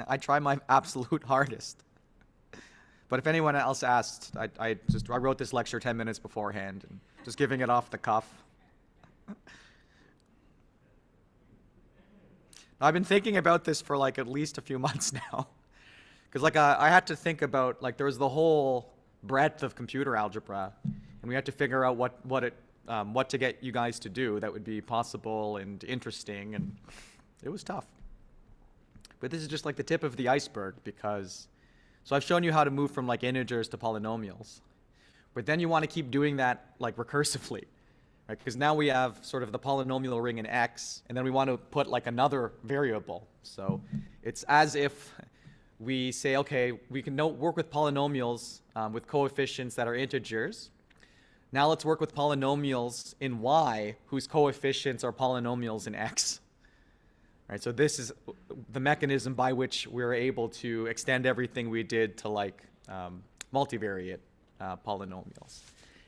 I try my absolute hardest. But if anyone else asked, I wrote this lecture 10 minutes beforehand, and just giving it off the cuff. I've been thinking about this for like at least a few months now. Because like I had to think about, like, there was the whole breadth of computer algebra, and we had to figure out what to get you guys to do that would be possible and interesting, and it was tough. But this is just like the tip of the iceberg, because so I've shown you how to move from like integers to polynomials, but then you want to keep doing that like recursively, right? Because now we have sort of the polynomial ring in X, and then we want to put like another variable. So it's as if we say, okay, we can work with polynomials with coefficients that are integers. Now let's work with polynomials in Y whose coefficients are polynomials in X. Right, so this is the mechanism by which we're able to extend everything we did to like multivariate polynomials.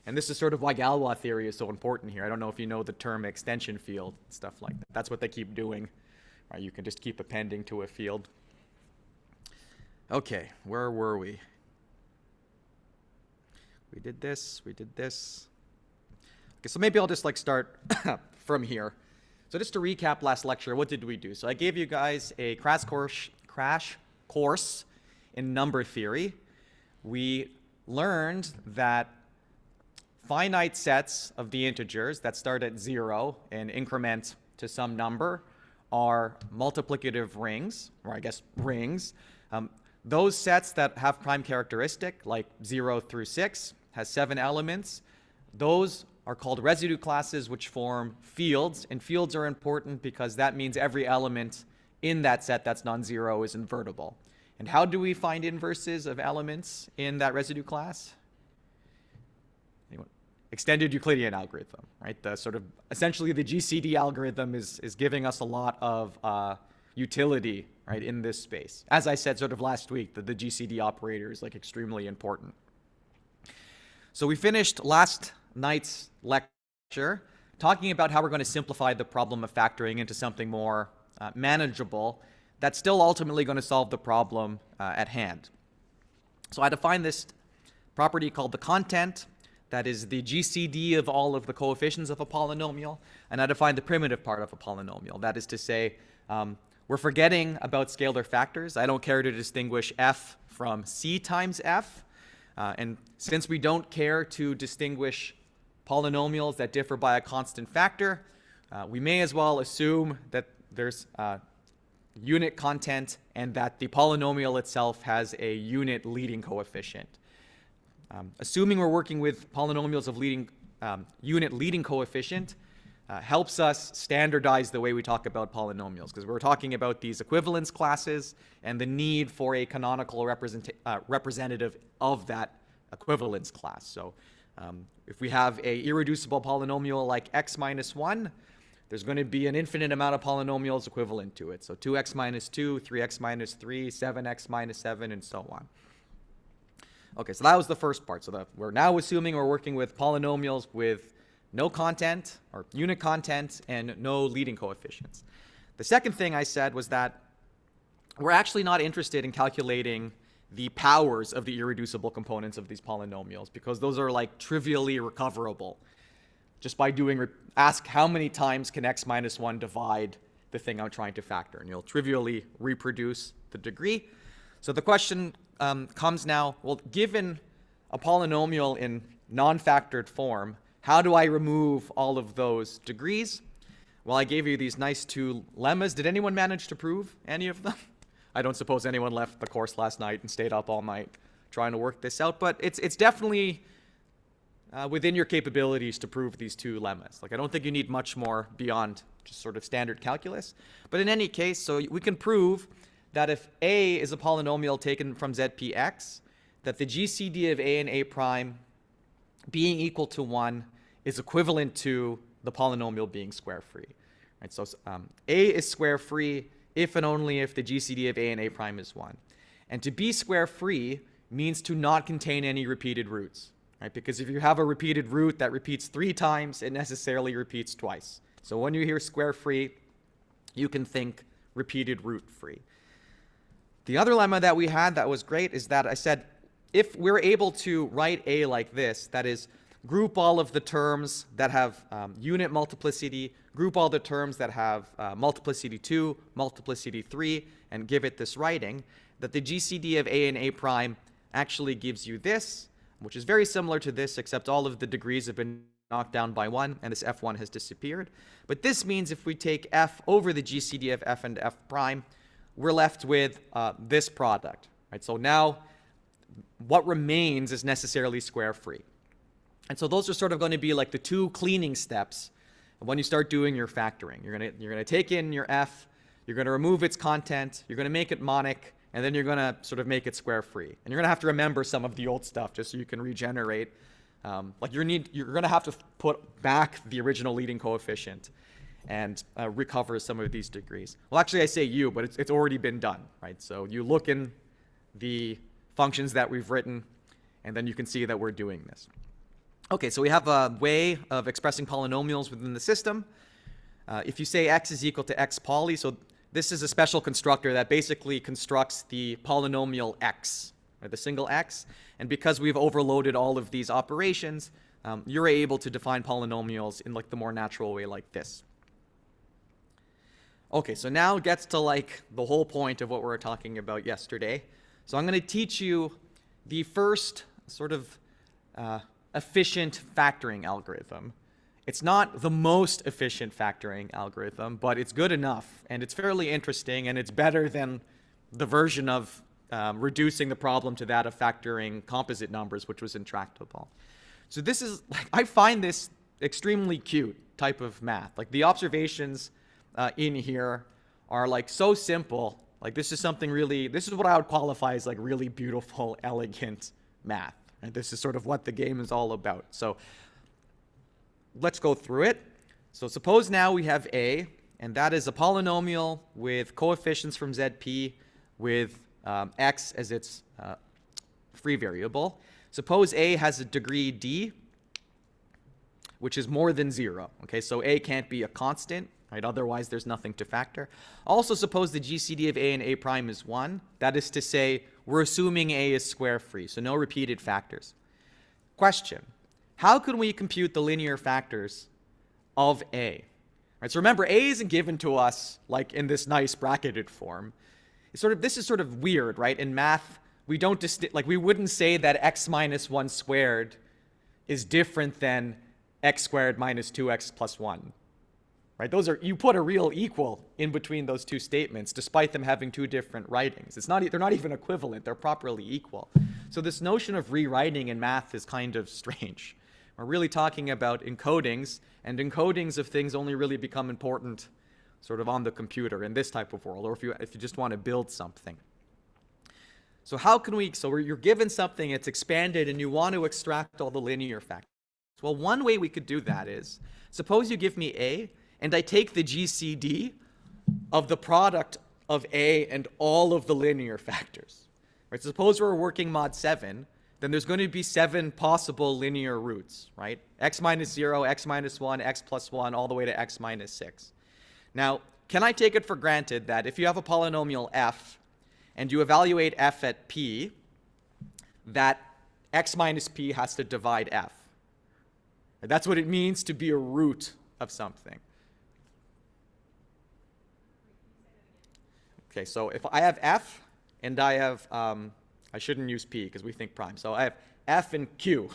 And this is sort of why Galois theory is so important here. I don't know if you know the term extension field, stuff like that. That's what they keep doing. Right, you can just keep appending to a field. Okay, where were we? We did this, we did this. Okay, so maybe I'll just like start from here. So just to recap last lecture, what did we do? So I gave you guys a crash course in number theory. We learned that finite sets of the integers that start at 0 and increment to some number are multiplicative rings, or I guess rings. Those sets that have prime characteristic, like 0 through 6, has 7 elements. Those are called residue classes, which form fields. And fields are important because that means every element in that set that's non-zero is invertible. And how do we find inverses of elements in that residue class? Anyone? Extended Euclidean algorithm, right? The sort of essentially the GCD algorithm is giving us a lot of utility, right, in this space. As I said sort of last week, that the GCD operator is like extremely important. So we finished last night's lecture talking about how we're going to simplify the problem of factoring into something more manageable that's still ultimately going to solve the problem at hand. So I defined this property called the content, that is the GCD of all of the coefficients of a polynomial, and I defined the primitive part of a polynomial. That is to say, we're forgetting about scalar factors. I don't care to distinguish f from c times f. And since we don't care to distinguish polynomials that differ by a constant factor, we may as well assume that there's unit content and that the polynomial itself has a unit leading coefficient. Assuming we're working with polynomials of unit leading coefficient helps us standardize the way we talk about polynomials, because we're talking about these equivalence classes and the need for a canonical representative of that equivalence class. So if we have a irreducible polynomial like x minus 1, there's going to be an infinite amount of polynomials equivalent to it. So 2x minus 2, 3x minus 3, 7x minus 7, and so on. Okay, so that was the first part. So we're now assuming we're working with polynomials with no content, or unit content, and no leading coefficients. The second thing I said was that we're actually not interested in calculating the powers of the irreducible components of these polynomials, because those are like trivially recoverable just by doing, ask how many times can x minus 1 divide the thing I'm trying to factor, and you'll trivially reproduce the degree. So the question comes now, well, given a polynomial in non-factored form, how do I remove all of those degrees? Well, I gave you these nice two lemmas. Did anyone manage to prove any of them? I don't suppose anyone left the course last night and stayed up all night trying to work this out, but it's definitely within your capabilities to prove these two lemmas. Like, I don't think you need much more beyond just sort of standard calculus. But in any case, so we can prove that if A is a polynomial taken from ZPX, that the GCD of A and A prime being equal to 1 is equivalent to the polynomial being square free. Right? So A is square free if and only if the GCD of A and A prime is 1. And to be square free means to not contain any repeated roots. Right? Because if you have a repeated root that repeats 3 times, it necessarily repeats twice. So when you hear square free, you can think repeated root free. The other lemma that we had that was great is that I said, if we're able to write A like this, that is, group all of the terms that have unit multiplicity, group all the terms that have multiplicity 2, multiplicity 3, and give it this writing, that the GCD of A and A prime actually gives you this, which is very similar to this, except all of the degrees have been knocked down by 1, and this F1 has disappeared. But this means if we take F over the GCD of F and F prime, we're left with this product. Right? So now what remains is necessarily square free. And so those are sort of going to be like the two cleaning steps when you start doing your factoring. You're going to take in your F, you're going to remove its content, you're going to make it monic, and then you're going to sort of make it square free. And you're going to have to remember some of the old stuff just so you can regenerate. Like you're going to have to put back the original leading coefficient and recover some of these degrees. Well, actually I say you, but it's already been done, right? So you look in the functions that we've written, and then you can see that we're doing this. Okay, so we have a way of expressing polynomials within the system. If you say x is equal to x poly, so this is a special constructor that basically constructs the polynomial x, right, the single x. And because we've overloaded all of these operations, you're able to define polynomials in like the more natural way like this. Okay, so now it gets to like the whole point of what we were talking about yesterday. So I'm going to teach you the first sort of efficient factoring algorithm. It's not the most efficient factoring algorithm, but it's good enough, and it's fairly interesting, and it's better than the version of reducing the problem to that of factoring composite numbers, which was intractable. So this is, like, I find this extremely cute type of math. Like the observations in here are like so simple. Like this is something really, this is what I would qualify as like really beautiful, elegant math. And this is sort of what the game is all about. So let's go through it. So suppose now we have A, and that is a polynomial with coefficients from ZP with x as its free variable. Suppose A has a degree D, which is more than 0. Okay, so A can't be a constant, right? Otherwise, there's nothing to factor. Also, suppose the GCD of A and A prime is 1. That is to say, we're assuming A is square free, so no repeated factors. Question: how can we compute the linear factors of A? Right, so remember, A isn't given to us like in this nice bracketed form. It's sort of, this is sort of weird, right? In math, we don't like we wouldn't say that x minus 1 squared is different than x squared minus 2x plus 1. Right? Those are, you put a real equal in between those two statements, despite them having two different writings. It's not, they're not even equivalent, they're properly equal. So this notion of rewriting in math is kind of strange. We're really talking about encodings, and encodings of things only really become important sort of on the computer in this type of world, or if you just want to build something. So how can we, so you're given something, it's expanded, and you want to extract all the linear factors. Well, one way we could do that is, suppose you give me A, and I take the GCD of the product of A and all of the linear factors. Right? Suppose we're working mod 7, then there's going to be 7 possible linear roots, right? X minus 0, x minus 1, x plus 1, all the way to x minus 6. Now, can I take it for granted that if you have a polynomial f and you evaluate f at p, that x minus p has to divide f? And that's what it means to be a root of something. Okay, so if I have f and I have, I shouldn't use p because we think prime. So I have f and q.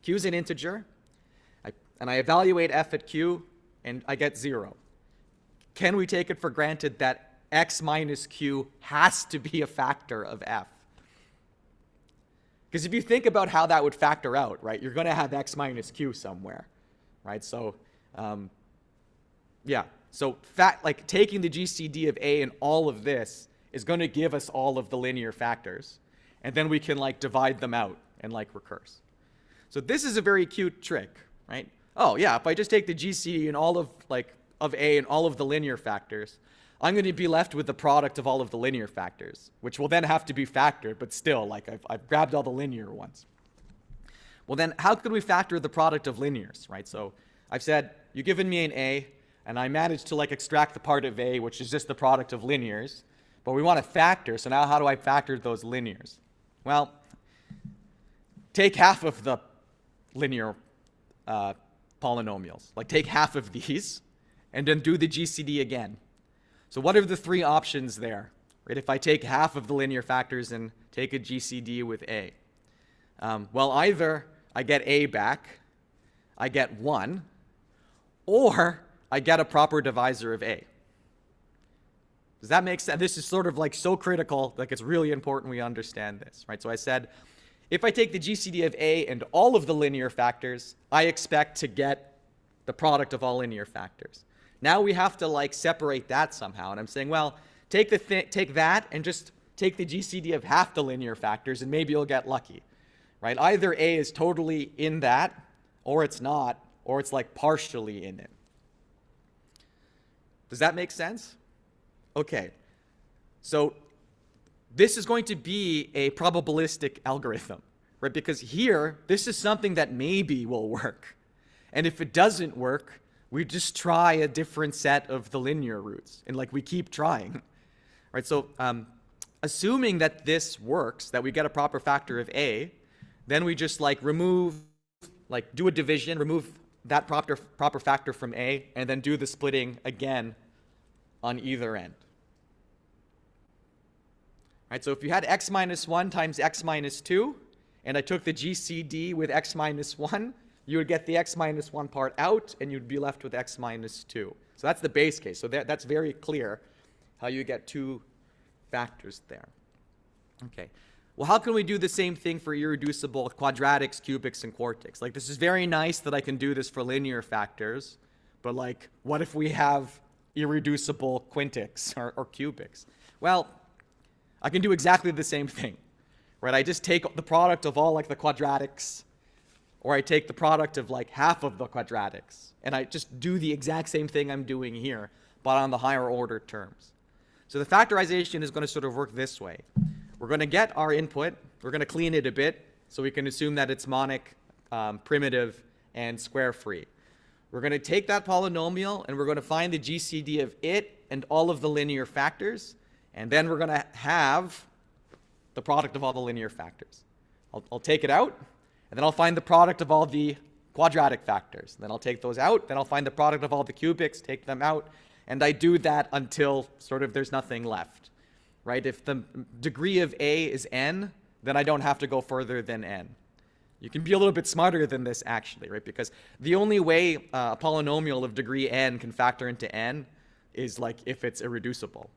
Q is an integer, and I evaluate f at q, and I get 0. Can we take it for granted that x minus q has to be a factor of f? Because if you think about how that would factor out, right, you're going to have x minus q somewhere, right? So, yeah. So like taking the GCD of A and all of this is going to give us all of the linear factors. And then we can like divide them out and like recurse. So this is a very cute trick, right? Oh yeah, if I just take the GCD and all of like of A and all of the linear factors, I'm going to be left with the product of all of the linear factors, which will then have to be factored, but still, like I've grabbed all the linear ones. Well then, how could we factor the product of linears, right? So I've said, you've given me an A, and I managed to like extract the part of A, which is just the product of linears. But we want to factor, so now how do I factor those linears? Well, take half of the linear polynomials. Like take half of these, and then do the GCD again. So what are the three options there? Right? If I take half of the linear factors and take a GCD with A. Well, either I get A back, I get 1, or I get a proper divisor of A. Does that make sense? This is sort of like so critical, like it's really important we understand this, right? So I said, if I take the GCD of A and all of the linear factors, I expect to get the product of all linear factors. Now we have to like separate that somehow, and I'm saying, well, take that and just take the GCD of half the linear factors, and maybe you'll get lucky, right? Either A is totally in that, or it's not, or it's like partially in it. Does that make sense? Okay, so this is going to be a probabilistic algorithm, right? Because here, this is something that maybe will work. And if it doesn't work, we just try a different set of the linear roots, and like we keep trying, right? So assuming that this works, that we get a proper factor of A, then we just like remove, like do a division, remove that proper factor from A, and then do the splitting again on either end. Right, so if you had x minus 1 times x minus 2, and I took the GCD with x minus 1, you would get the x minus 1 part out, and you'd be left with x minus 2. So that's the base case. So that's very clear how you get two factors there. Okay. Well, how can we do the same thing for irreducible quadratics, cubics, and quartics? Like, this is very nice that I can do this for linear factors, but like, what if we have irreducible quintics or cubics? Well, I can do exactly the same thing, right? I just take the product of all like the quadratics, or I take the product of like half of the quadratics, and I just do the exact same thing I'm doing here, but on the higher order terms. So the factorization is going to sort of work this way. We're going to get our input, we're going to clean it a bit, so we can assume that it's monic, primitive, and square free. We're going to take that polynomial, and we're going to find the GCD of it and all of the linear factors, and then we're going to have the product of all the linear factors. I'll take it out, and then I'll find the product of all the quadratic factors. Then I'll take those out, then I'll find the product of all the cubics, take them out, and I do that until sort of there's nothing left, right? If the degree of A is n, then I don't have to go further than n. You can be a little bit smarter than this, actually, right? Because the only way a polynomial of degree n can factor into n is like if it's irreducible.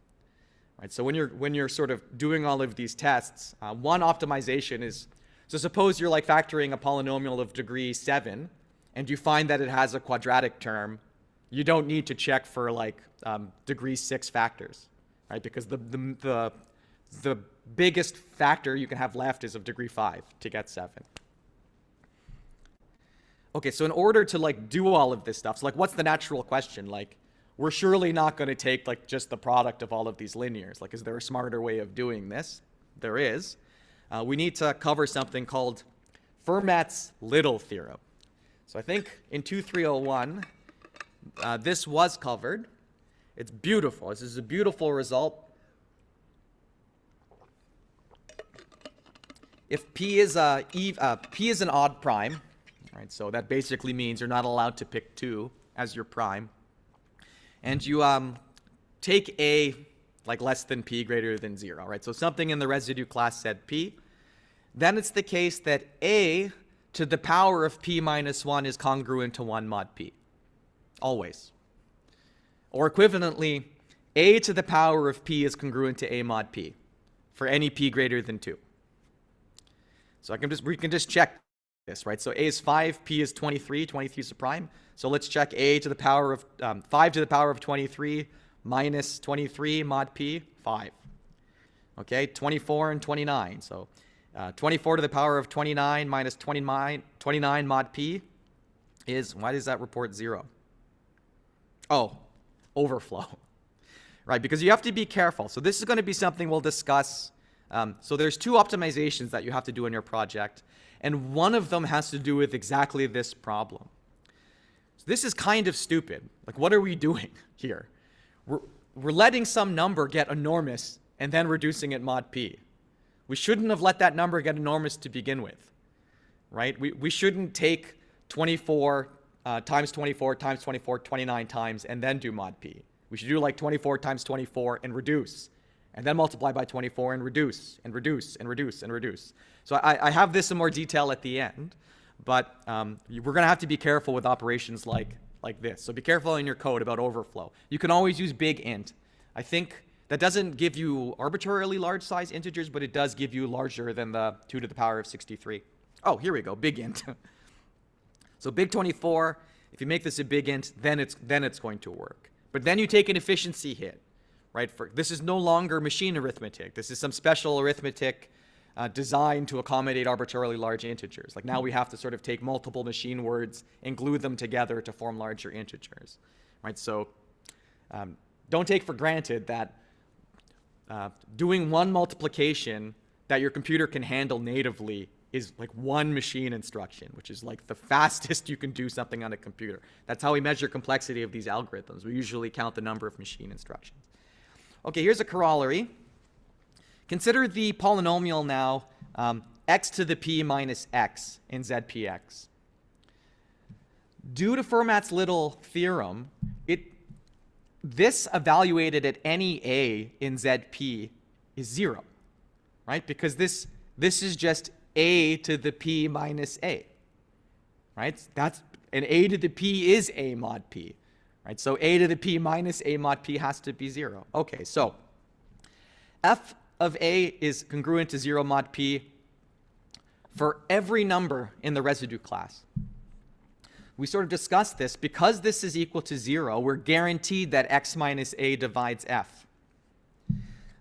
Right, so when you're sort of doing all of these tests, one optimization is, so suppose you're like factoring a polynomial of degree 7, and you find that it has a quadratic term, you don't need to check for like degree 6 factors, right? Because the biggest factor you can have left is of degree 5 to get 7. Okay, so in order to like do all of this stuff, so like what's the natural question? Like, we're surely not going to take like just the product of all of these linears. Like, is there a smarter way of doing this? There is. We need to cover something called Fermat's Little theorem. So I think in 2301, this was covered. It's beautiful. This is a beautiful result. If P is an odd prime, right? So that basically means you're not allowed to pick 2 as your prime. And you take A like less than P greater than 0, right? So something in the residue class said P. Then it's the case that A to the power of P minus 1 is congruent to 1 mod P. Always. Or equivalently, A to the power of P is congruent to A mod P for any P greater than 2. So we can just check this, right? So A is 5, P is 23, 23 is a prime. So let's check A to the power of 5 to the power of 23 minus 23 mod P, 5. Okay, 24 and 29. So 24 to the power of 29 minus 29 mod P is, why does that report 0? Oh, overflow. Right, because you have to be careful. So this is going to be something we'll discuss. So there's 2 optimizations that you have to do in your project, and one of them has to do with exactly this problem. So this is kind of stupid. Like, what are we doing here? We're letting some number get enormous and then reducing it mod p. We shouldn't have let that number get enormous to begin with, right? We shouldn't take 24 times 24 times 24 29 times and then do mod p. We should do like 24 times 24 and reduce, and then multiply by 24 and reduce, and reduce, and reduce, and reduce. So I have this in more detail at the end, but we're going to have to be careful with operations like this. So be careful in your code about overflow. You can always use big int. I think that doesn't give you arbitrarily large size integers, but it does give you larger than the 2 to the power of 63. Oh, here we go, big int. So big 24, if you make this a big int, then it's going to work. But then you take an efficiency hit, right? This is no longer machine arithmetic. This is some special arithmetic designed to accommodate arbitrarily large integers. Like now we have to sort of take multiple machine words and glue them together to form larger integers, right? So don't take for granted that doing one multiplication that your computer can handle natively is like one machine instruction, which is like the fastest you can do something on a computer. That's how we measure complexity of these algorithms. We usually count the number of machine instructions. Okay, here's a corollary. Consider the polynomial now x to the p minus x in ZPX. Due to Fermat's little theorem, this evaluated at any a in ZP is 0, right? Because this is just a to the p minus a, right? And a to the p is a mod p, right? So a to the p minus a mod p has to be 0. Okay, so f of a is congruent to 0 mod p for every number in the residue class. We sort of discussed this. Because this is equal to 0, we're guaranteed that x minus a divides f.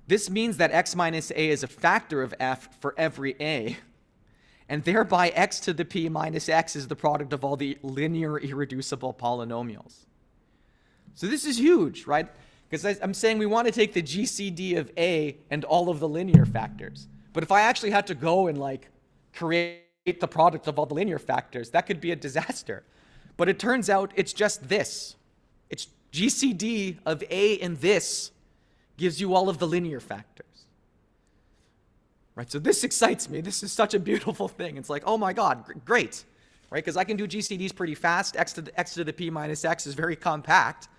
This means that x minus a is a factor of f for every a, and thereby x to the p minus x is the product of all the linear irreducible polynomials. So this is huge, right? Because I'm saying we want to take the GCD of a and all of the linear factors. But if I actually had to go and like create the product of all the linear factors, that could be a disaster. But it turns out it's just this. It's GCD of a and this gives you all of the linear factors. Right, so this excites me. This is such a beautiful thing. It's like, oh my God, great, right? Because I can do GCDs pretty fast. X to the p minus x is very compact,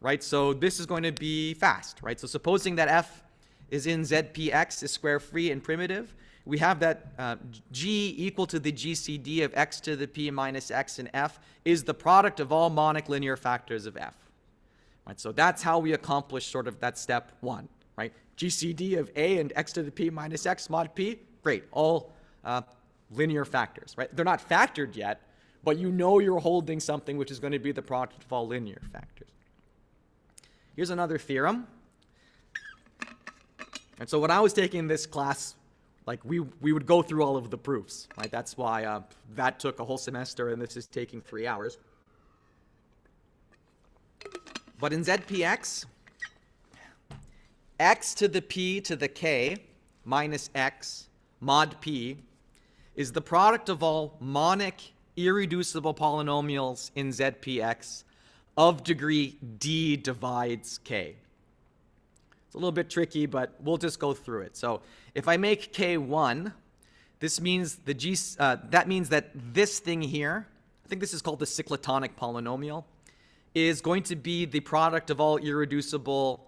right? So this is going to be fast, right? So supposing that f is in ZPX, is square free and primitive, we have that g equal to the GCD of x to the p minus x in f is the product of all monic linear factors of f. Right, so that's how we accomplish sort of that step 1, right? GCD of a and x to the p minus x mod p, great, all linear factors, right? They're not factored yet, but you know you're holding something which is going to be the product of all linear factors. Here's another theorem. And so when I was taking this class, like we would go through all of the proofs, right? That's why that took a whole semester and this is taking 3 hours. But in ZPX, x to the p to the k minus x mod p is the product of all monic irreducible polynomials in ZPX of degree d divides k. It's a little bit tricky, but we'll just go through it. So if I make k 1, this means that means that this thing here, I think this is called the cyclotonic polynomial, is going to be the product of all irreducible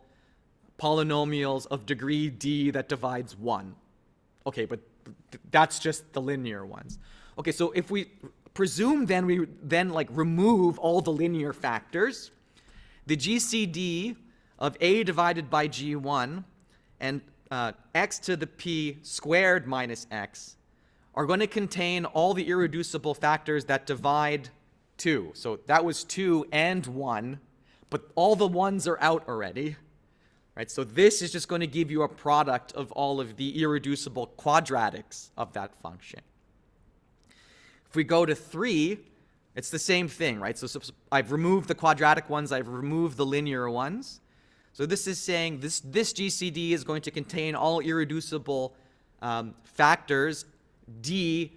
polynomials of degree d that divides 1. Okay, but that's just the linear ones. Okay, so if we presume then we like remove all the linear factors, the GCD of a divided by g1 and x to the p squared minus x are going to contain all the irreducible factors that divide 2. So that was 2 and 1, but all the 1s are out already. Right? So this is just going to give you a product of all of the irreducible quadratics of that function. If we go to 3, it's the same thing, right? So I've removed the quadratic ones, I've removed the linear ones. So this is saying this GCD is going to contain all irreducible factors, d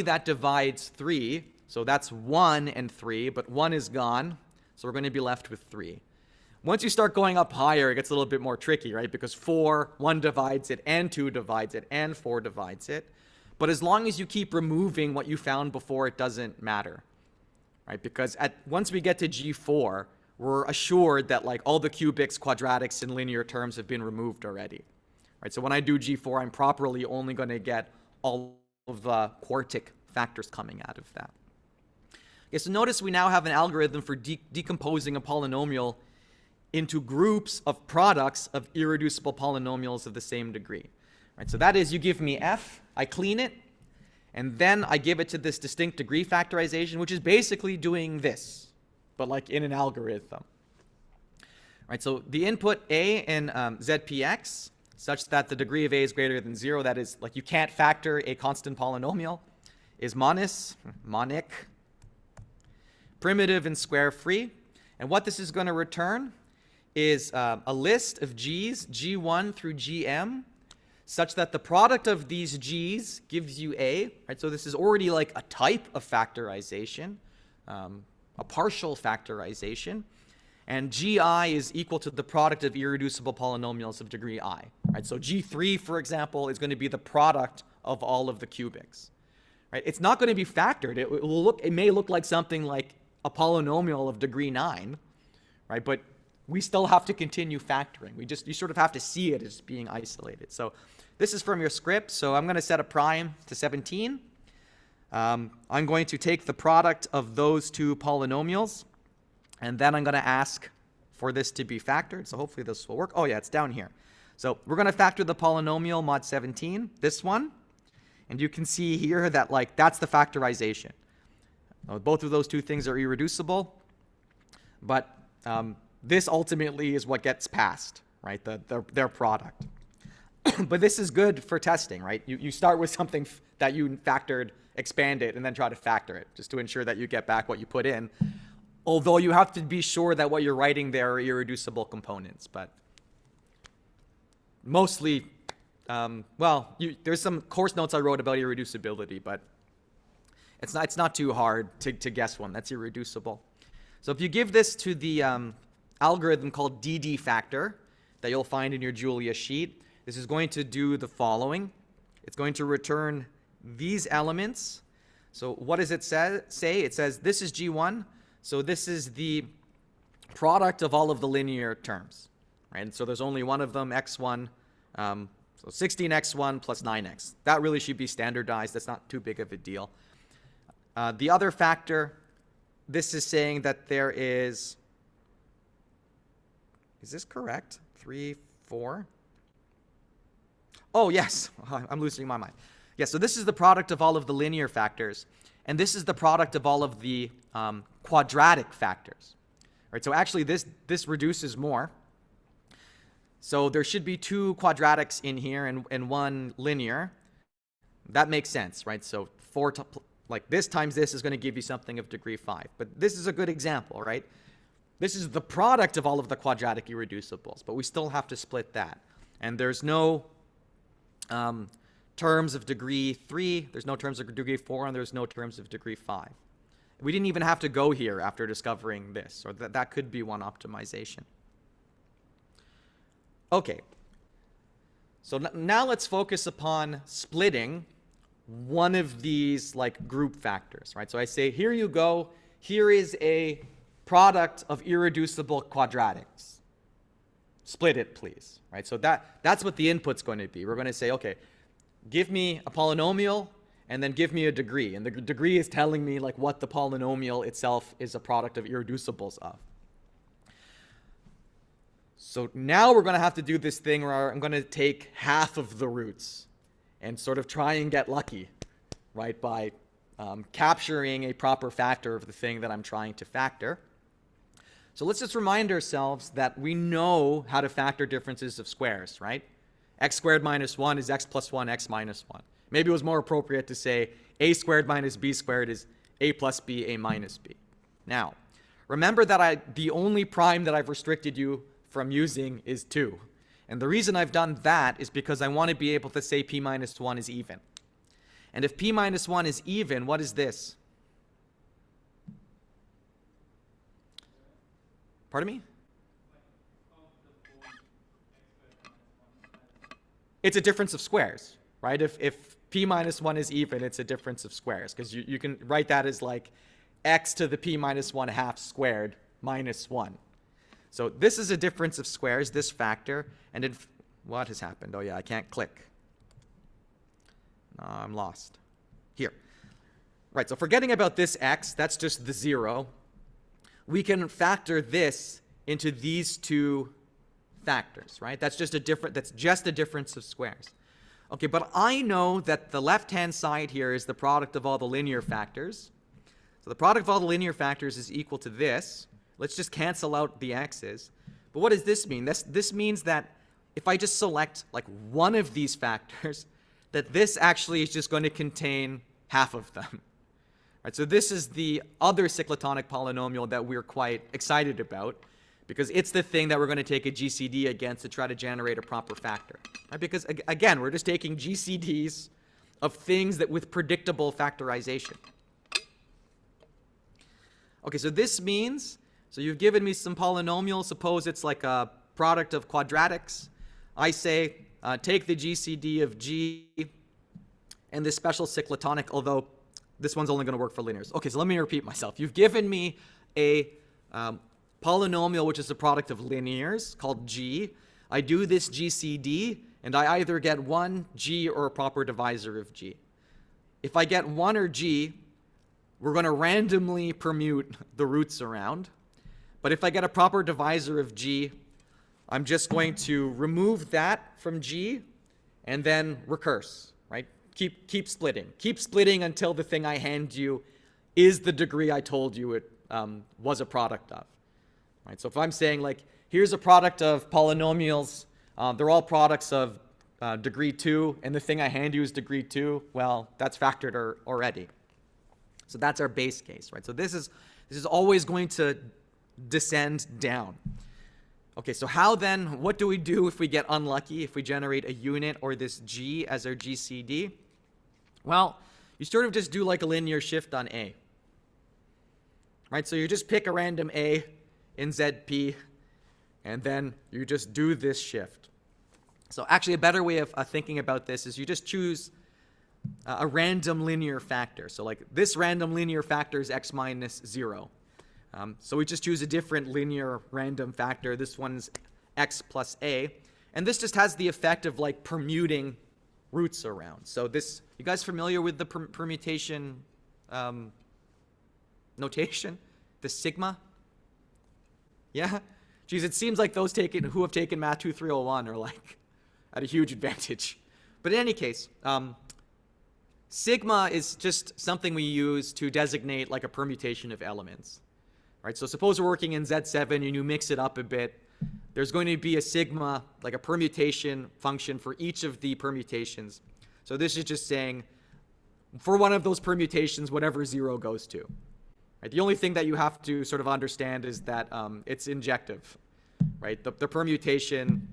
that divides 3. So that's 1 and 3, but 1 is gone, so we're going to be left with 3. Once you start going up higher, it gets a little bit more tricky, right? Because 4, 1 divides it, and 2 divides it, and 4 divides it. But as long as you keep removing what you found before, it doesn't matter, right? Because once we get to G4, we're assured that like all the cubics, quadratics, and linear terms have been removed already, right? So when I do G4, I'm properly only going to get all of the quartic factors coming out of that. Okay, so notice we now have an algorithm for decomposing a polynomial into groups of products of irreducible polynomials of the same degree. Right, so that is, you give me f, I clean it, and then I give it to this distinct degree factorization, which is basically doing this, but like in an algorithm. Right, so the input a in ZPX, such that the degree of a is greater than 0, that is, like you can't factor a constant polynomial, is monic, primitive and square free. And what this is going to return is a list of g's, g1 through gm, such that the product of these g's gives you a, right? So this is already like a type of factorization, a partial factorization. And gi is equal to the product of irreducible polynomials of degree I, right? So g3, for example, is going to be the product of all of the cubics, right? It's not going to be factored. It may look like something like a polynomial of degree 9, right? But we still have to continue factoring. You sort of have to see it as being isolated. So this is from your script. So I'm going to set a prime to 17. I'm going to take the product of those two polynomials, and then I'm going to ask for this to be factored. So hopefully this will work. Oh yeah, it's down here. So we're going to factor the polynomial mod 17, this one. And you can see here that like that's the factorization. Both of those two things are irreducible, but this ultimately is what gets passed, right? Their product. But this is good for testing, right? You start with something that you factored, expand it, and then try to factor it, just to ensure that you get back what you put in. Although you have to be sure that what you're writing there are irreducible components. But mostly, there's some course notes I wrote about irreducibility, but it's not too hard to guess one that's irreducible. So if you give this to the algorithm called DD factor that you'll find in your Julia sheet, this is going to do the following. It's going to return these elements. So what does it say? It says this is G1. So this is the product of all of the linear terms, right? And so there's only one of them, x1. So 16x1 plus 9x. That really should be standardized. That's not too big of a deal. The other factor, this is saying that there is this correct? 3, 4? Oh, yes. I'm losing my mind. Yeah, so this is the product of all of the linear factors. And this is the product of all of the quadratic factors. Right, so actually this reduces more. So there should be 2 quadratics in here and 1 linear. That makes sense, right? So 4 like this times this is going to give you something of degree 5. But this is a good example, right? This is the product of all of the quadratic irreducibles, but we still have to split that. And there's no terms of degree 3, there's no terms of degree 4, and there's no terms of degree 5. We didn't even have to go here after discovering this, or that could be one optimization. Okay. So now let's focus upon splitting one of these like group factors, right? So I say, here you go. Here is a product of irreducible quadratics. Split it, please, right? So that's what the input's going to be. We're going to say, okay, give me a polynomial and then give me a degree. And the degree is telling me like what the polynomial itself is a product of irreducibles of. So now we're going to have to do this thing where I'm going to take half of the roots and sort of try and get lucky, right, by capturing a proper factor of the thing that I'm trying to factor. So let's just remind ourselves that we know how to factor differences of squares, right? X squared minus 1 is x plus 1, x minus 1. Maybe it was more appropriate to say a squared minus b squared is a plus b, a minus b. Now, remember that the only prime that I've restricted you from using is 2. And the reason I've done that is because I want to be able to say p minus 1 is even. And if p minus 1 is even, what is this? Pardon me? it's a difference of squares, right? If p minus 1 is even, it's a difference of squares, because you can write that as like x to the p minus 1 half squared minus 1. So this is a difference of squares, this factor, and what has happened? Oh yeah, I can't click. No, I'm lost. Here. Right, so forgetting about this x, that's just the 0. We can factor this into these two factors, right? That's just a difference of squares. Okay, but I know that the left-hand side here is the product of all the linear factors. So the product of all the linear factors is equal to this. Let's just cancel out the x's. But what does this mean? This means that if I just select like one of these factors, that this actually is just going to contain half of them. Right, so this is the other cyclotonic polynomial that we're quite excited about, because it's the thing that we're going to take a GCD against to try to generate a proper factor. Right? Because again, we're just taking GCDs of things that with predictable factorization. Okay, so this means, so you've given me some polynomials. Suppose it's like a product of quadratics. I say take the GCD of G and this special cyclotonic, although this one's only going to work for linears. Okay, so let me repeat myself. You've given me a polynomial which is a product of linears called G. I do this GCD, and I either get 1, G, or a proper divisor of G. If I get 1 or G, we're going to randomly permute the roots around. But if I get a proper divisor of G, I'm just going to remove that from G and then recurse, right? Keep splitting. Keep splitting until the thing I hand you is the degree I told you it was a product of. Right? So if I'm saying, like, here's a product of polynomials, they're all products of degree 2, and the thing I hand you is degree 2, well, that's factored already. So that's our base case, right? So this is always going to descend down. Okay, so how then, what do we do if we get unlucky, if we generate a unit or this G as our GCD? Well, you sort of just do like a linear shift on A. Right, so you just pick a random A in ZP, and then you just do this shift. So actually a better way of thinking about this is you just choose a random linear factor. So like this random linear factor is x minus 0. So we just choose a different linear random factor. This one's x plus a. And this just has the effect of like permuting roots around. So this, you guys familiar with the permutation notation? The sigma? Yeah? Geez, it seems like those who have taken Math 2301 are like at a huge advantage. But in any case, sigma is just something we use to designate like a permutation of elements. Right? So suppose we're working in Z7 and you mix it up a bit. There's going to be a sigma, like a permutation function for each of the permutations. So this is just saying, for one of those permutations, whatever 0 goes to. Right? The only thing that you have to sort of understand is that it's injective. Right? The permutation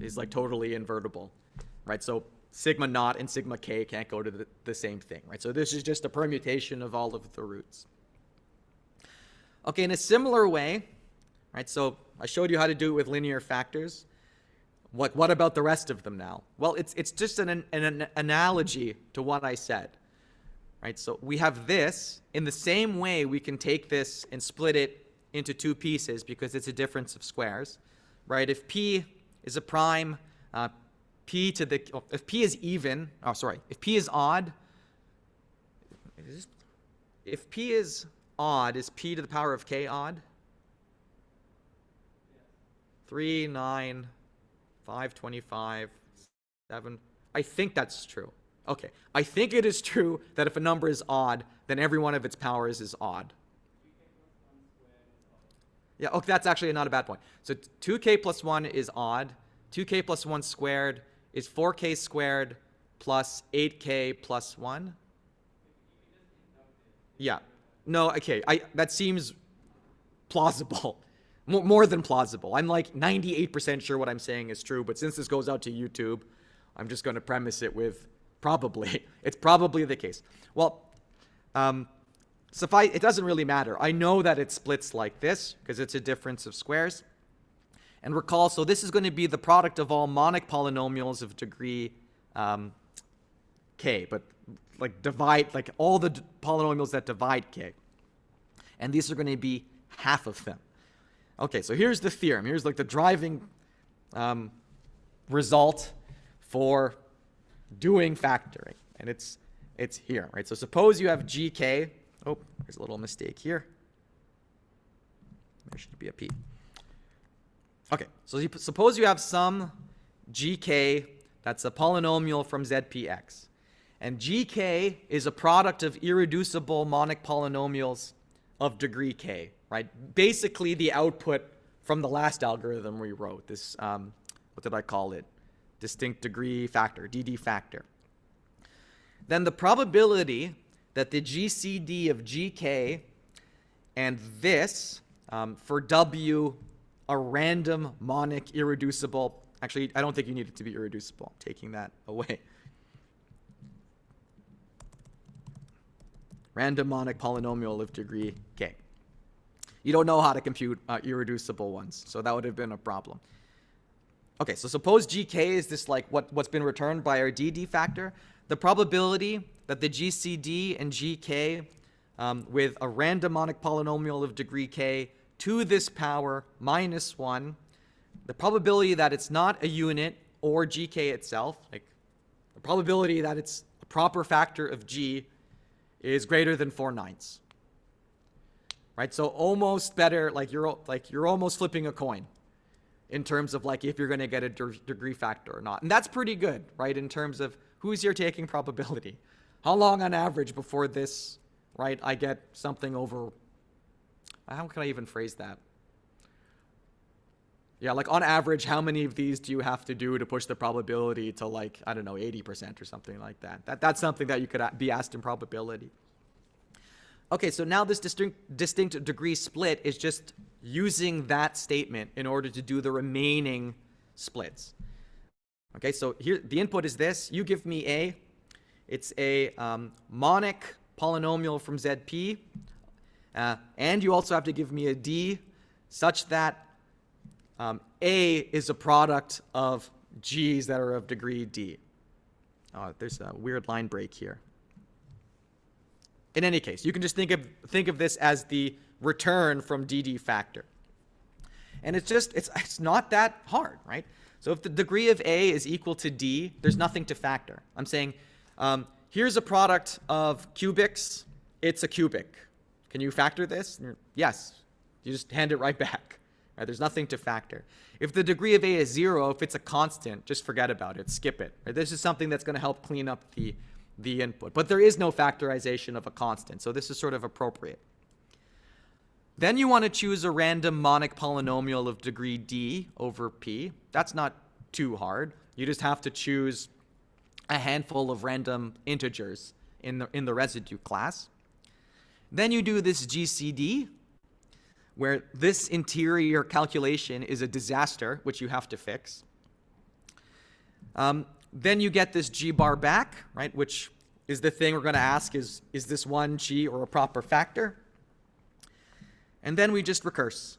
is like totally invertible. Right? So sigma naught and sigma k can't go to the same thing. Right? So this is just a permutation of all of the roots. Okay, in a similar way, right, so I showed you how to do it with linear factors. What about the rest of them now? Well, it's just an analogy to what I said. Right, so we have this. In the same way, we can take this and split it into two pieces because it's a difference of squares. Right, if p is a prime, if p is even, if p is odd, if p is odd, is p to the power of k odd? 3, 9, 5, 25, 7. I think that's true. Okay. I think it is true that if a number is odd, then every one of its powers is odd. Yeah, okay, that's actually not a bad point. So 2k plus 1 is odd. 2k plus 1 squared is 4k squared plus 8k plus 1. Yeah. No, okay, that seems plausible. More than plausible. I'm like 98% sure what I'm saying is true, but since this goes out to YouTube, I'm just going to premise it with probably. It's probably the case. Well, it doesn't really matter. I know that it splits like this because it's a difference of squares. And recall, so this is going to be the product of all monic polynomials of degree k, but like divide, like all the polynomials that divide k. And these are going to be half of them. Okay, so here's the theorem. Here's like the driving result for doing factoring. And it's here, right? So suppose you have gk. Oh, there's a little mistake here. There should be a p. Okay, so suppose you have some gk that's a polynomial from zpx. And gk is a product of irreducible monic polynomials of degree k, right? Basically the output from the last algorithm we wrote, this, what did I call it? Distinct degree factor, dd factor. Then the probability that the GCD of gk and this, for w, a random monic irreducible, actually, I don't think you need it to be irreducible. I'm taking that away. Random monic polynomial of degree k. You don't know how to compute irreducible ones, so that would have been a problem. Okay, so suppose gk is this like what's been returned by our dd factor. The probability that the GCD and gk with a random monic polynomial of degree k to this power minus 1, the probability that it's not a unit or gk itself, like the probability that it's a proper factor of g is greater than 4/9. Right? So almost better, like you're almost flipping a coin in terms of like if you're going to get a degree factor or not. And that's pretty good, right? In terms of who's here taking probability. How long on average before this, right, I get something over, how can I even phrase that? Yeah, like on average, how many of these do you have to do to push the probability to like, I don't know, 80% or something like that? That's something that you could be asked in probability. Okay, so now this distinct degree split is just using that statement in order to do the remaining splits. Okay, so here the input is this. You give me A. It's a monic polynomial from ZP. And you also have to give me a D such that A is a product of G's that are of degree D. Oh, there's a weird line break here. In any case, you can just think of this as the return from DD factor. And it's not that hard, right? So if the degree of A is equal to D, there's nothing to factor. I'm saying, here's a product of cubics. It's a cubic. Can you factor this? Yes. You just hand it right back. Right? There's nothing to factor. If the degree of A is 0, if it's a constant, just forget about it. Skip it. Right? This is something that's going to help clean up the input. But there is no factorization of a constant, so this is sort of appropriate. Then you want to choose a random monic polynomial of degree D over P. That's not too hard. You just have to choose a handful of random integers in the residue class. Then you do this GCD, where this interior calculation is a disaster, which you have to fix. Then you get this G bar back, right, which is the thing we're going to ask, is this one G or a proper factor? And then we just recurse.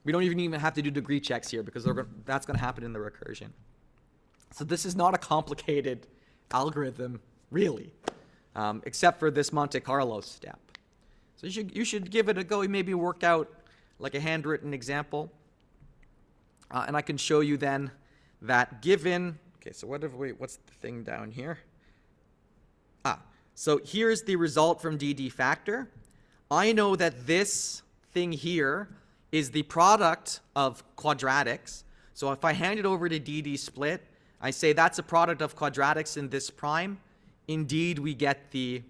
We don't even have to do degree checks here because that's going to happen in the recursion. So this is not a complicated algorithm, really, except for this Monte Carlo step. So you should give it a go. Maybe work out like a handwritten example. And I can show you then that given, okay, so what's the thing down here? So here's the result from DD factor. I know that this thing here is the product of quadratics. So if I hand it over to DD split, I say that's a product of quadratics in this prime. Indeed, we get the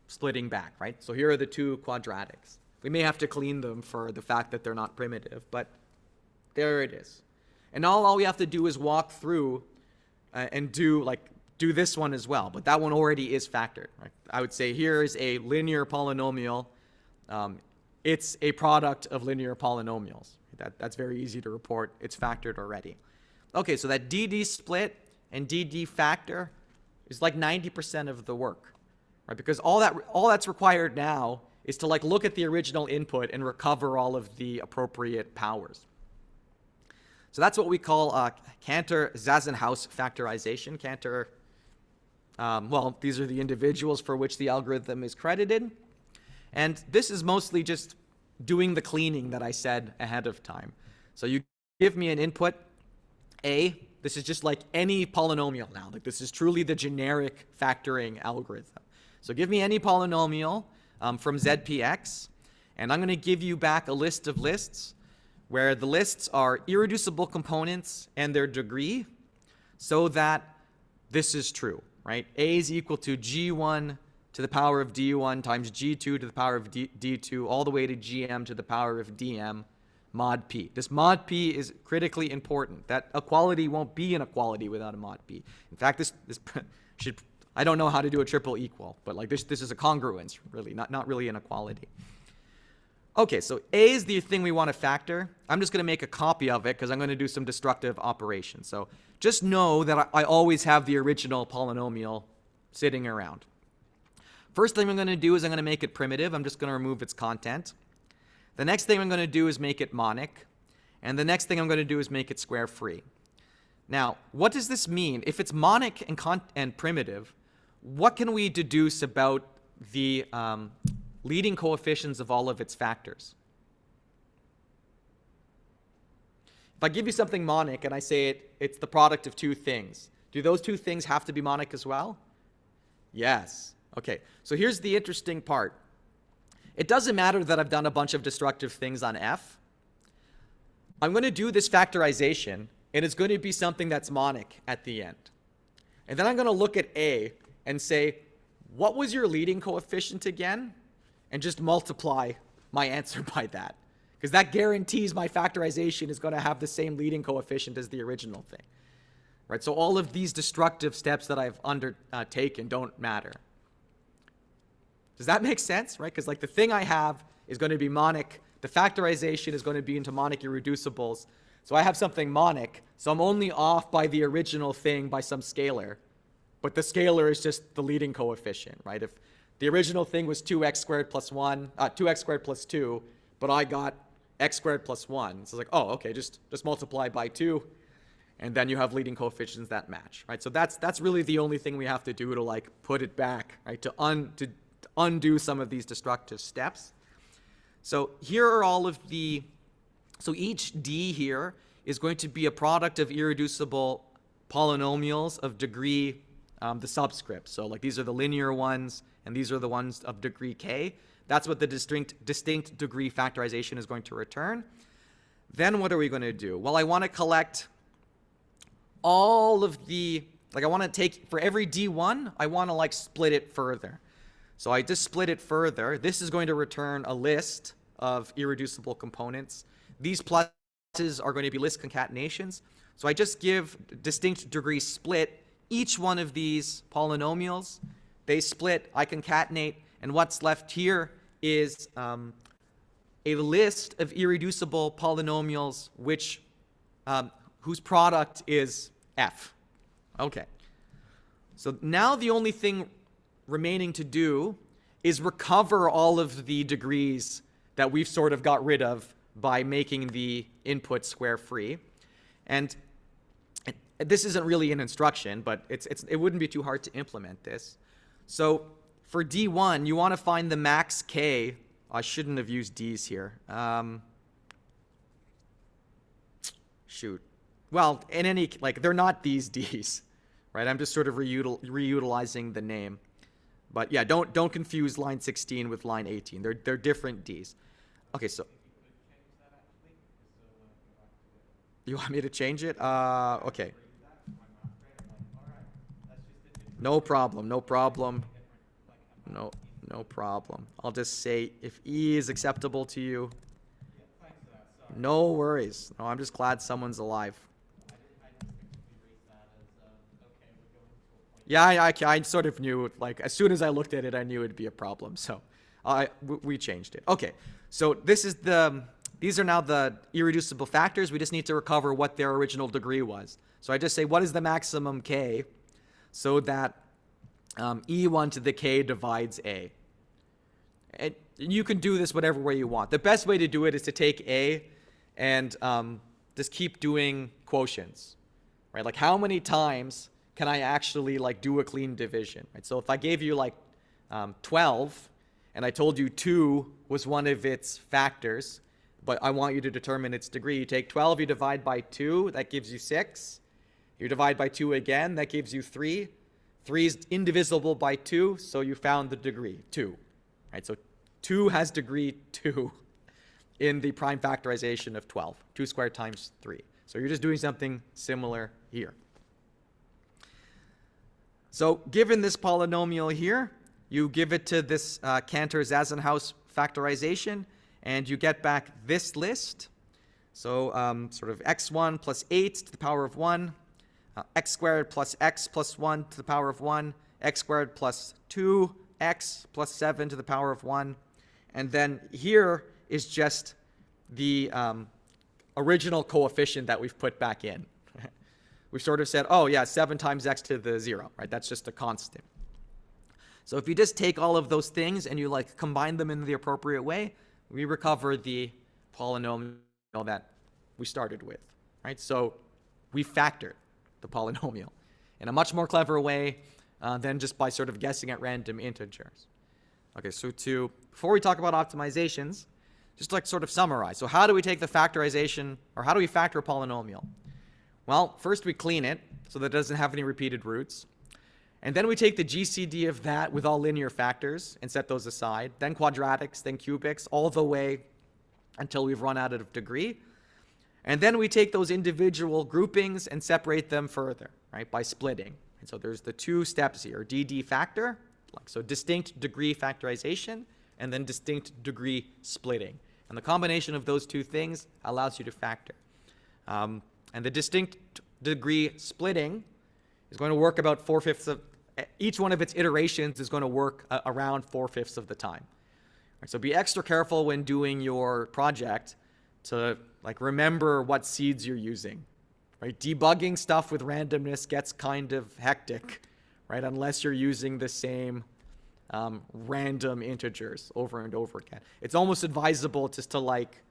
splitting back, right? So here are the two quadratics. We may have to clean them for the fact that they're not primitive, but there it is. And all we have to do is walk through and do this one as well, but that one already is factored. Right? I would say here is a linear polynomial. It's a product of linear polynomials. That's very easy to report. It's factored already. Okay, so that DD split and DD factor is like 90% of the work, right? Because all that's required now is to like look at the original input and recover all of the appropriate powers. So that's what we call Cantor-Zassenhaus factorization. Cantor, well, these are the individuals for which the algorithm is credited. And this is mostly just doing the cleaning that I said ahead of time. So you give me an input, A. This is just like any polynomial now. Like this is truly the generic factoring algorithm. So give me any polynomial from ZPX, and I'm going to give you back a list of lists where the lists are irreducible components and their degree, so that this is true, right? A is equal to G1 to the power of D1 times G2 to the power of D2 all the way to Gm to the power of Dm mod P. This mod P is critically important. That equality won't be an equality without a mod P. In fact, this should, I don't know how to do a triple equal, but like this is a congruence, really, not really an equality. Okay, so A is the thing we want to factor. I'm just going to make a copy of it because I'm going to do some destructive operations. So just know that I always have the original polynomial sitting around. First thing I'm going to do is I'm going to make it primitive. I'm just going to remove its content. The next thing I'm going to do is make it monic. And the next thing I'm going to do is make it square free. Now, what does this mean? If it's monic and primitive, what can we deduce about the leading coefficients of all of its factors? If I give you something monic and I say it's the product of two things, do those two things have to be monic as well? Yes. Okay, so here's the interesting part. It doesn't matter that I've done a bunch of destructive things on F. I'm going to do this factorization, and it's going to be something that's monic at the end. And then I'm going to look at A and say, what was your leading coefficient again? And just multiply my answer by that. Because that guarantees my factorization is going to have the same leading coefficient as the original thing. Right? So all of these destructive steps that I've undertaken don't matter. Does that make sense? Right? Because like the thing I have is going to be monic. The factorization is going to be into monic irreducibles. So I have something monic. So I'm only off by the original thing by some scalar. But the scalar is just the leading coefficient, right? If the original thing was 2x squared plus 1, 2x squared plus 2, but I got x squared plus 1. So it's like, oh, okay, just multiply by 2, and then you have leading coefficients that match, right? So that's really the only thing we have to do to like put it back, right? To undo some of these destructive steps. So here are all of the, so each d here is going to be a product of irreducible polynomials of degree the subscript. So like these are the linear ones, and these are the ones of degree k. That's what the distinct degree factorization is going to return. Then what are we going to do? Well, I want to collect all of the, like I want to take, for every d1, I want to like split it further. So I just split it further. This is going to return a list of irreducible components. These pluses are going to be list concatenations. So I just give distinct degree split each one of these polynomials. They split, I concatenate, and what's left here is a list of irreducible polynomials which whose product is f. Okay. So now the only thing remaining to do is recover all of the degrees that we've sort of got rid of by making the input square free. And this isn't really an instruction, but it wouldn't be too hard to implement this. So for D1, you want to find the max K. I shouldn't have used D's here. Shoot. Well, in any, like, they're not these D's, right? I'm just sort of reutilizing the name. But yeah, don't confuse line 16 with line 18. They're different D's. Okay, so you want me to change it? Okay. No problem. No problem. No problem. I'll just say if E is acceptable to you. No worries. No, I'm just glad someone's alive. Yeah, I sort of knew, like, as soon as I looked at it, I knew it'd be a problem. So we changed it. Okay, so these are now the irreducible factors. We just need to recover what their original degree was. So I just say, what is the maximum K so that E1 to the K divides A? And you can do this whatever way you want. The best way to do it is to take A and just keep doing quotients, right? Like how many times can I actually like do a clean division, right? So if I gave you like 12 and I told you 2 was one of its factors, but I want you to determine its degree, you take 12, you divide by 2, that gives you 6. You divide by 2 again, that gives you 3. 3 is indivisible by 2, so you found the degree, 2. Right? So 2 has degree 2 in the prime factorization of 12. 2 squared times 3. So you're just doing something similar here. So given this polynomial here, you give it to this Cantor-Zassenhaus factorization, and you get back this list. So sort of x1 plus 8 to the power of 1, x squared plus x plus 1 to the power of 1, x squared plus 2x plus 7 to the power of 1. And then here is just the original coefficient that we've put back in. We've sort of said, oh yeah, 7 times x to the 0, right? That's just a constant. So if you just take all of those things and you like combine them in the appropriate way, we recover the polynomial that we started with, right? So we factored the polynomial in a much more clever way than just by sort of guessing at random integers. Okay, so before we talk about optimizations, just like sort of summarize. So how do we take the factorization, or how do we factor a polynomial? Well, first we clean it so that it doesn't have any repeated roots. And then we take the GCD of that with all linear factors and set those aside, then quadratics, then cubics, all the way until we've run out of degree. And then we take those individual groupings and separate them further, right, by splitting. And so there's the 2 steps here, DD factor, so distinct degree factorization, and then distinct degree splitting. And the combination of those 2 things allows you to factor. And the distinct degree splitting is going to work about 4/5 of, each one of its iterations is going to work around 4/5 of the time. Right, so be extra careful when doing your project to like remember what seeds you're using, right? Debugging stuff with randomness gets kind of hectic, right? Unless you're using the same random integers over and over again. It's almost advisable just to like,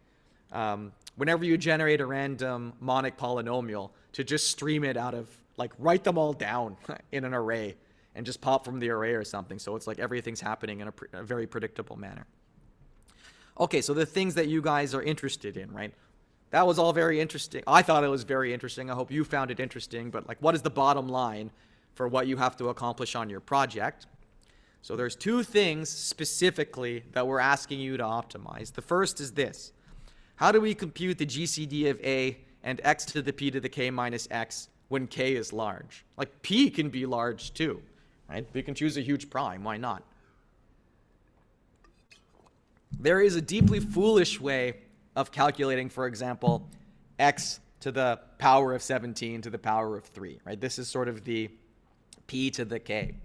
whenever you generate a random monic polynomial, to just stream it out of, like write them all down in an array and just pop from the array or something. So it's like everything's happening in a very predictable manner. Okay, so the things that you guys are interested in, right? That was all very interesting. I thought it was very interesting. I hope you found it interesting. But like, what is the bottom line for what you have to accomplish on your project? So there's 2 things specifically that we're asking you to optimize. The first is this. How do we compute the GCD of A and x to the p to the k minus x when k is large? Like p can be large too, right? We can choose a huge prime. Why not? There is a deeply foolish way of calculating, for example, x to the power of 17 to the power of 3, right? This is sort of the p to the k.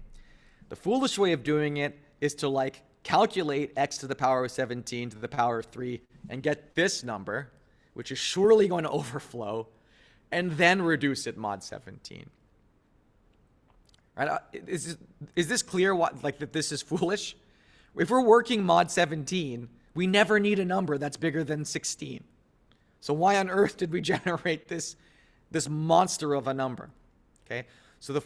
The foolish way of doing it is to like calculate x to the power of 17 to the power of 3 and get this number, which is surely going to overflow, and then reduce it mod 17. Right? Is this clear that this is foolish? If we're working mod 17, we never need a number that's bigger than 16. So why on earth did we generate this monster of a number? Okay? So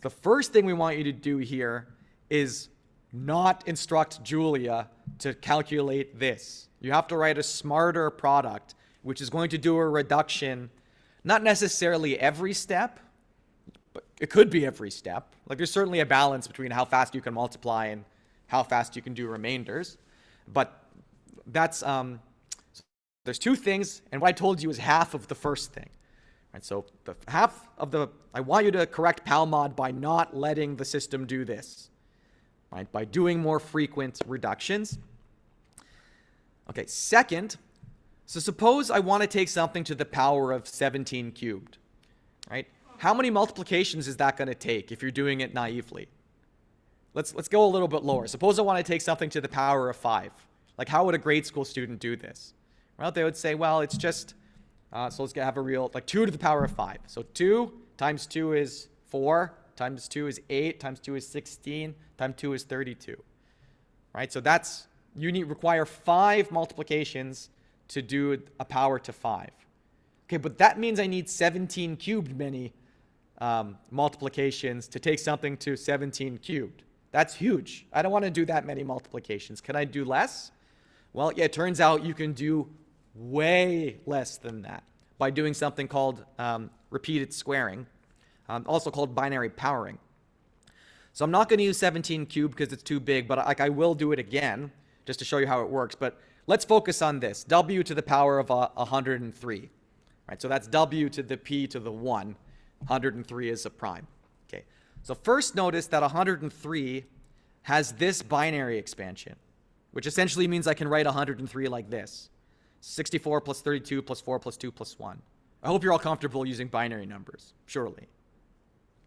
the first thing we want you to do here is not instruct Julia to calculate this. You have to write a smarter product, which is going to do a reduction, not necessarily every step, but it could be every step. Like there's certainly a balance between how fast you can multiply and how fast you can do remainders. But that's, there's 2 things, and what I told you is half of the first thing. Right, so the half of I want you to correct PalMod by not letting the system do this, right? By doing more frequent reductions. Okay, second, so suppose I want to take something to the power of 17 cubed, right? How many multiplications is that going to take if you're doing it naively? Let's go a little bit lower. Suppose I want to take something to the power of 5. Like, how would a grade school student do this? Well, they would say, well, it's just, so let's have a real, like 2 to the power of 5. So 2 times 2 is 4, times 2 is 8, times 2 is 16, times 2 is 32. Right? So that's require 5 multiplications to do a power to 5. Okay, but that means I need 17 cubed many multiplications to take something to 17 cubed. That's huge. I don't want to do that many multiplications. Can I do less? Well, yeah, it turns out you can do way less than that by doing something called repeated squaring, also called binary powering. So I'm not going to use 17 cubed because it's too big, but I will do it again just to show you how it works. But let's focus on this. W to the power of 103. Right, so that's W to the P to the 1. 103 is a prime. Okay. So first notice that 103 has this binary expansion, which essentially means I can write 103 like this. 64 plus 32 plus 4 plus 2 plus 1. I hope you're all comfortable using binary numbers, surely.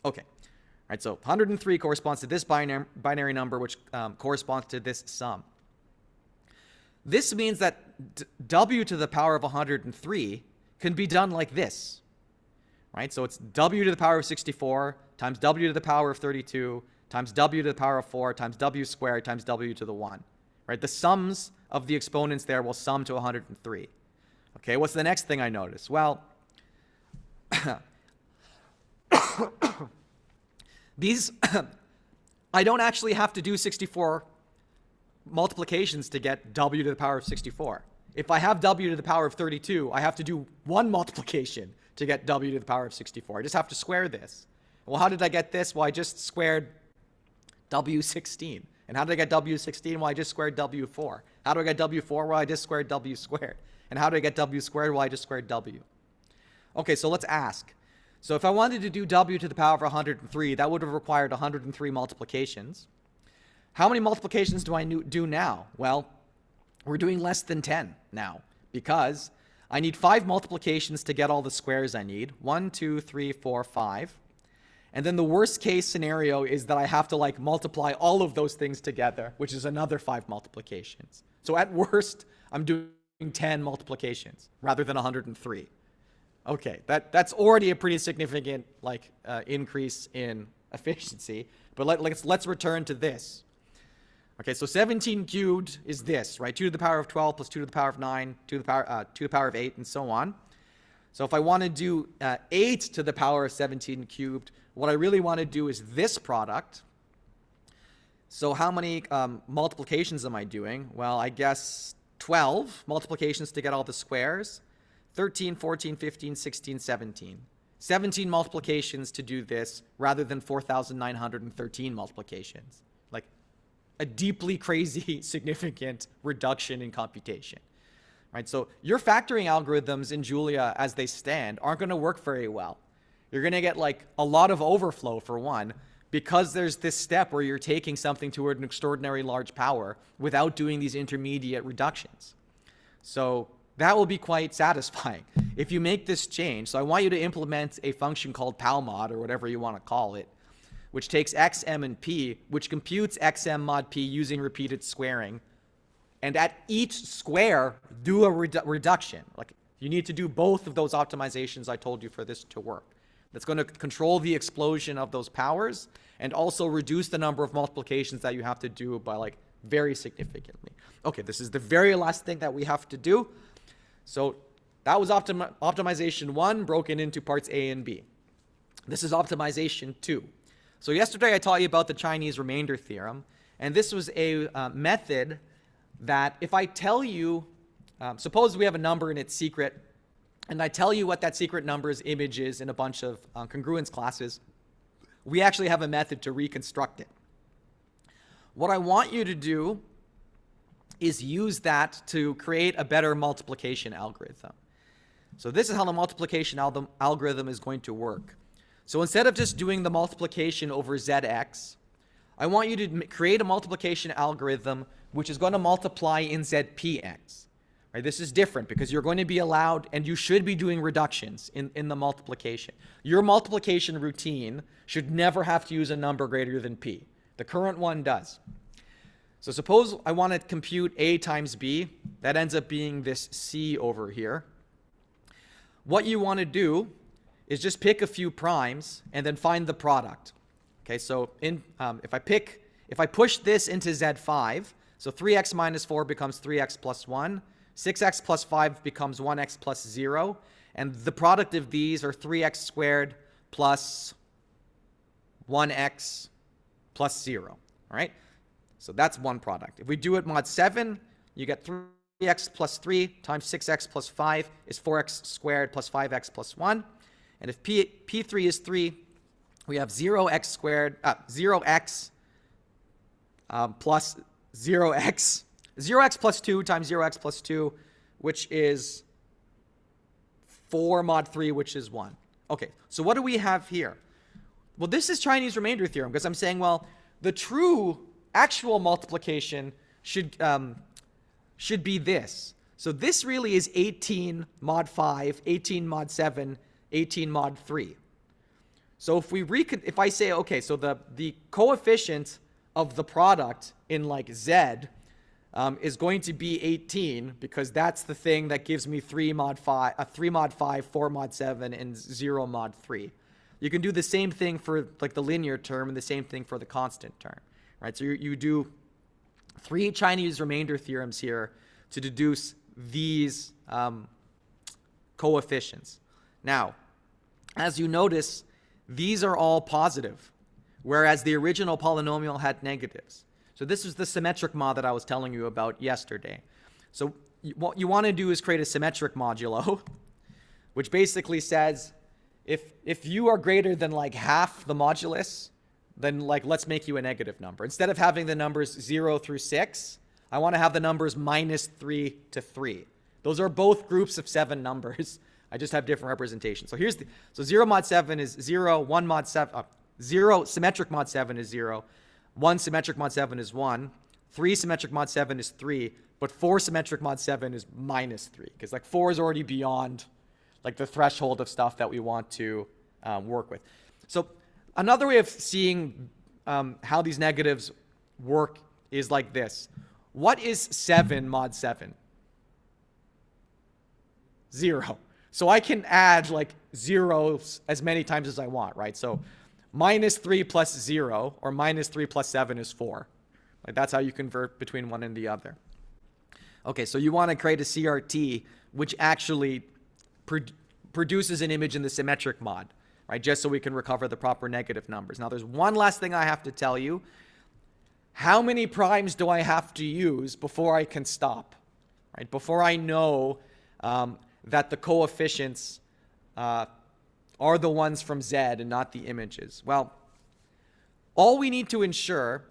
Okay. All right, so 103 corresponds to this binary number, which corresponds to this sum. This means that W to the power of 103 can be done like this, right? So it's W to the power of 64 times W to the power of 32 times W to the power of 4 times W squared times W to the 1, right? The sums of the exponents there will sum to 103. Okay, what's the next thing I notice? Well, these, I don't actually have to do 64 multiplications to get W to the power of 64. If I have W to the power of 32, I have to do 1 multiplication to get W to the power of 64. I just have to square this. Well, how did I get this? Well, I just squared W16. And how did I get W16? Well, I just squared W4. How do I get W4? Well, I just squared W squared. And how do I get W squared? Well, I just squared W. Okay, so let's ask. So if I wanted to do W to the power of 103, that would have required 103 multiplications. How many multiplications do I do now? Well, we're doing less than 10 now because I need 5 multiplications to get all the squares I need. 1, 2, 3, 4, 5. And then the worst case scenario is that I have to like multiply all of those things together, which is another 5 multiplications. So at worst, I'm doing 10 multiplications rather than 103. Okay, that's already a pretty significant like increase in efficiency. But let's return to this. Okay, so 17 cubed is this, right? 2 to the power of 12 plus 2 to the power of 9, 2 to the power of 8, and so on. So if I want to do 8 to the power of 17 cubed, what I really want to do is this product. So how many multiplications am I doing? Well, I guess 12 multiplications to get all the squares. 13, 14, 15, 16, 17. 17 multiplications to do this rather than 4,913 multiplications. Like a deeply crazy, significant reduction in computation. Right? So your factoring algorithms in Julia as they stand aren't going to work very well. You're going to get like a lot of overflow for one, because there's this step where you're taking something to an extraordinary large power without doing these intermediate reductions. So that will be quite satisfying. If you make this change, so I want you to implement a function called palmod, or whatever you want to call it, which takes x, m, and p, which computes xm mod p using repeated squaring. And at each square, do a reduction. Like you need to do both of those optimizations I told you for this to work. That's going to control the explosion of those powers and also reduce the number of multiplications that you have to do by like very significantly. Okay, this is the very last thing that we have to do. So that was optimization 1 broken into parts A and B. This is optimization 2. So yesterday I taught you about the Chinese remainder theorem, and this was a method that if I tell you, suppose we have a number and it's secret, and I tell you what that secret number's image is in a bunch of congruence classes, we actually have a method to reconstruct it. What I want you to do is use that to create a better multiplication algorithm. So this is how the multiplication algorithm is going to work. So instead of just doing the multiplication over zx, I want you to create a multiplication algorithm which is going to multiply in zpx. Right? This is different because you're going to be allowed, and you should be doing reductions in the multiplication. Your multiplication routine should never have to use a number greater than p. The current one does. So suppose I want to compute a times b. That ends up being this c over here. What you want to do is just pick a few primes and then find the product. Okay, so if I push this into Z5, So 3x minus 4 becomes 3x plus 1. 6x plus 5 becomes 1x plus 0. And the product of these are 3x squared plus 1x plus 0. All right? So that's one product. If we do it mod 7, you get 3x plus 3 times 6x plus 5 is 4x squared plus 5x plus 1. And if P3 is 3, we have 0x squared, 0x plus 0x. 0x plus 2 times 0x plus 2, which is 4 mod 3, which is 1. Okay, so what do we have here? Well, this is Chinese remainder theorem, because I'm saying, well, the true actual multiplication should be this. So this really is 18 mod 5, 18 mod 7, 18 mod 3. So if I say, okay, so the coefficient of the product in like Z is going to be 18, because that's the thing that gives me 3 mod 5, 4 mod 7, and 0 mod 3. You can do the same thing for like the linear term and the same thing for the constant term, right? So you do 3 Chinese remainder theorems here to deduce these coefficients. Now, as you notice, these are all positive, whereas the original polynomial had negatives. So this is the symmetric mod that I was telling you about yesterday. So what you want to do is create a symmetric modulo, which basically says if you are greater than like half the modulus, then like let's make you a negative number. Instead of having the numbers 0 through 6, I want to have the numbers minus 3 to 3. Those are both groups of 7 numbers. I just have different representations. So 0 mod 7 is 0, 1 mod 7, 0 symmetric mod 7 is 0, 1 symmetric mod 7 is 1, 3 symmetric mod 7 is 3, but 4 symmetric mod 7 is minus 3, because like 4 is already beyond like the threshold of stuff that we want to work with. So another way of seeing how these negatives work is like this. What is 7 mod 7? 0. So I can add like zeros as many times as I want, right? So minus 3 plus 0 or minus 3 plus 7 is 4. Like that's how you convert between one and the other. Okay, so you want to create a CRT which actually produces an image in the symmetric mod, right? Just so we can recover the proper negative numbers. Now there's one last thing I have to tell you. How many primes do I have to use before I can stop, right? Before I know that the coefficients are the ones from Z and not the images? Well, all we need to ensure,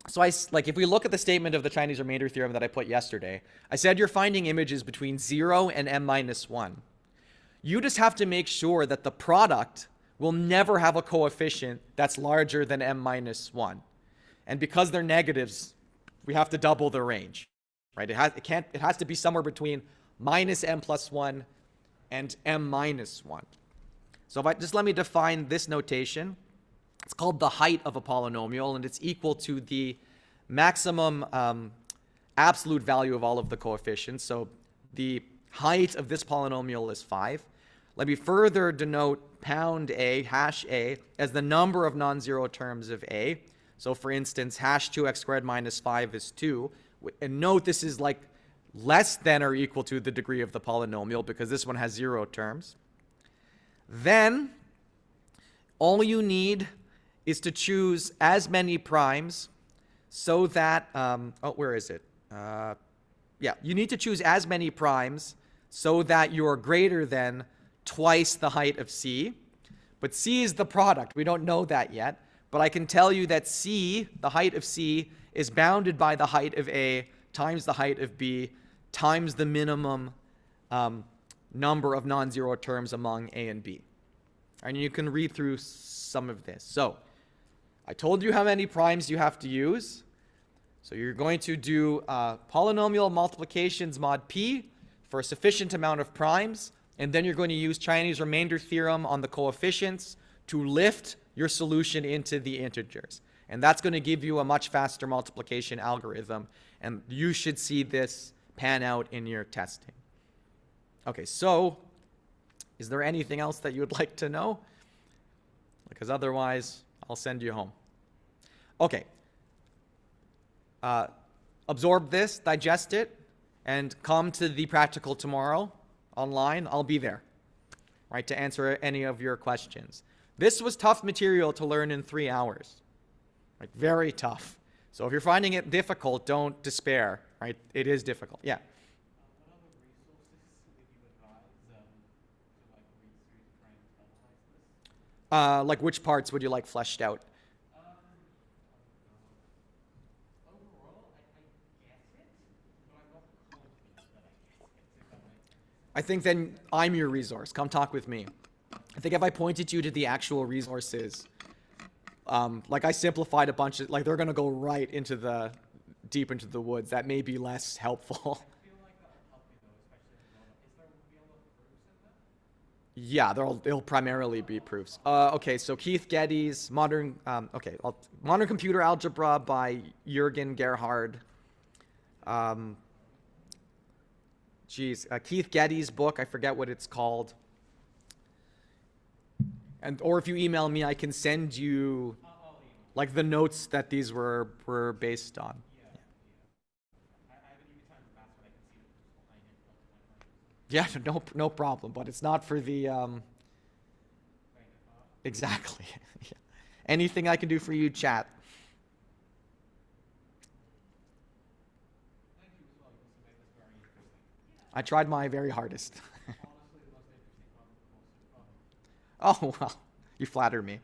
so if we look at the statement of the Chinese remainder theorem that I put yesterday, I said you're finding images between 0 and m minus 1. You just have to make sure that the product will never have a coefficient that's larger than m minus 1. And because they're negatives, we have to double the range, right? It has to be somewhere between minus m plus 1 and m minus 1. So let me define this notation. It's called the height of a polynomial, and it's equal to the maximum absolute value of all of the coefficients. So the height of this polynomial is 5. Let me further denote pound a, hash a, as the number of non-zero terms of a. So for instance, hash 2x squared minus 5 is 2. And note this is like less than or equal to the degree of the polynomial, because this one has 0 terms. Then all you need is to choose as many primes so that, where is it? You need to choose as many primes so that you're greater than twice the height of C. But C is the product. We don't know that yet. But I can tell you that C, the height of C, is bounded by the height of A times the height of B times the minimum number of non-zero terms among A and B. And you can read through some of this. So I told you how many primes you have to use. So you're going to do polynomial multiplications mod P for a sufficient amount of primes. And then you're going to use Chinese remainder theorem on the coefficients to lift your solution into the integers. And that's going to give you a much faster multiplication algorithm. And you should see this pan out in your testing. Okay, so is there anything else that you would like to know? Because otherwise, I'll send you home. Okay. absorb this, digest it, and come to the practical tomorrow online. I'll be there, right, to answer any of your questions. This was tough material to learn in 3 hours, like very tough. So if you're finding it difficult, don't despair, right? It is difficult. Yeah. What other resources would you advise to like read through to try and internalize this? Like which parts would you like fleshed out? Overall, I guess it, but I'm not confident that I guess it, if that makes sense. I think then I'm your resource. Come talk with me. I think if I pointed you to the actual resources, like I simplified a bunch of, like they're going to go right into the, deep into the woods. That may be less helpful. I feel like that'll help me though, especially if is there will be a lot of proofs in there? Yeah, they'll primarily be proofs. Okay, so Keith Geddes, modern computer algebra by Jürgen Gerhard. Keith Geddes' book, I forget what it's called. Or if you email me, I can send you like the notes that these were based on. I haven't even tried the math, but I can see the proofs behind it. Yeah, no problem. But it's not for the exactly. Yeah. Anything I can do for you, chat. Thank you as well. You also made this very interesting. I tried my very hardest. Honestly, the most interesting part of the course so far. Oh well, you flatter me.